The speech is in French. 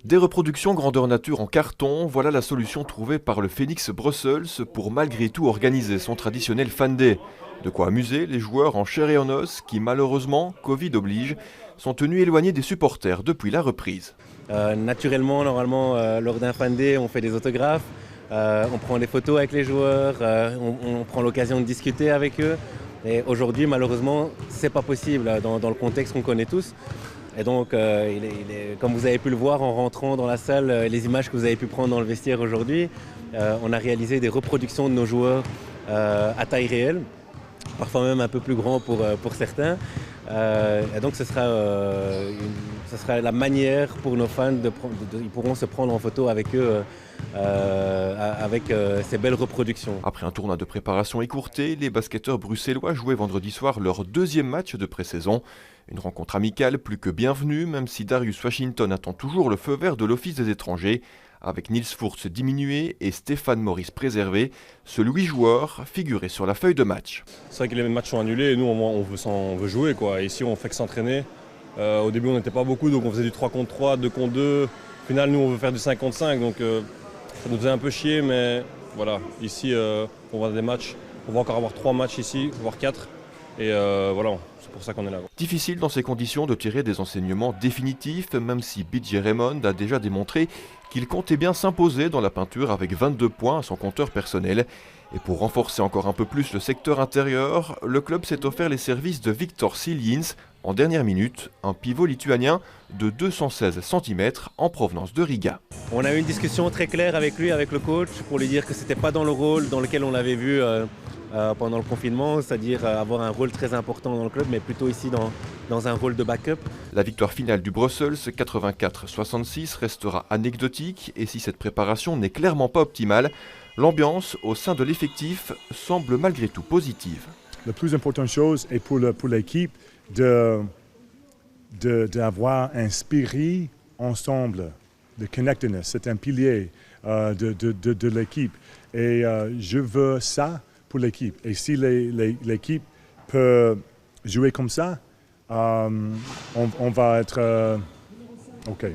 Des reproductions grandeur nature en carton, voilà la solution trouvée par le Phoenix Brussels pour malgré tout organiser son traditionnel fan day. De quoi amuser les joueurs en chair et en os qui malheureusement, Covid oblige, sont tenus éloignés des supporters depuis la reprise. Naturellement, normalement, lors d'un fan day, on fait des autographes, on prend des photos avec les joueurs, on prend l'occasion de discuter avec eux. Et aujourd'hui, malheureusement, c'est pas possible dans le contexte qu'on connaît tous. Et donc, comme vous avez pu le voir en rentrant dans la salle, les images que vous avez pu prendre dans le vestiaire aujourd'hui, on a réalisé des reproductions de nos joueurs à taille réelle, parfois même un peu plus grand pour certains. Et donc, ce sera la manière pour nos fans, ils pourront se prendre en photo avec eux, avec ces belles reproductions. Après un tournoi de préparation écourté, les basketteurs bruxellois jouaient vendredi soir leur deuxième match de pré-saison. Une rencontre amicale plus que bienvenue, même si Darius Washington attend toujours le feu vert de l'Office des étrangers. Avec Niels Furtz diminué et Stéphane Maurice préservé, seuls 8 joueurs figuraient sur la feuille de match. C'est vrai que les matchs sont annulés et nous on veut jouer, quoi. Ici on fait que s'entraîner. Au début on n'était pas beaucoup, donc on faisait du 3 contre 3, 2 contre 2. Au final nous on veut faire du 5 contre 5, donc ça nous faisait un peu chier, mais voilà. Ici on va des matchs, on va encore avoir 3 matchs ici, voire 4. Et voilà, c'est pour ça qu'on est là. Difficile dans ces conditions de tirer des enseignements définitifs, même si BJ Raymond a déjà démontré qu'il comptait bien s'imposer dans la peinture avec 22 points à son compteur personnel. Et pour renforcer encore un peu plus le secteur intérieur, le club s'est offert les services de Victor Siljins en dernière minute, un pivot lituanien de 216 cm en provenance de Riga. On a eu une discussion très claire avec lui, avec le coach, pour lui dire que c'était pas dans le rôle dans lequel on l'avait vu pendant le confinement, c'est-à-dire avoir un rôle très important dans le club, mais plutôt ici dans un rôle de backup. La victoire finale du Brussels 84-66 restera anecdotique et si cette préparation n'est clairement pas optimale, l'ambiance au sein de l'effectif semble malgré tout positive. La plus importante chose est pour l'équipe d'avoir un spirit ensemble, de connectedness. C'est un pilier de l'équipe. Et je veux ça pour l'équipe. Et si l'équipe peut jouer comme ça, on va être OK.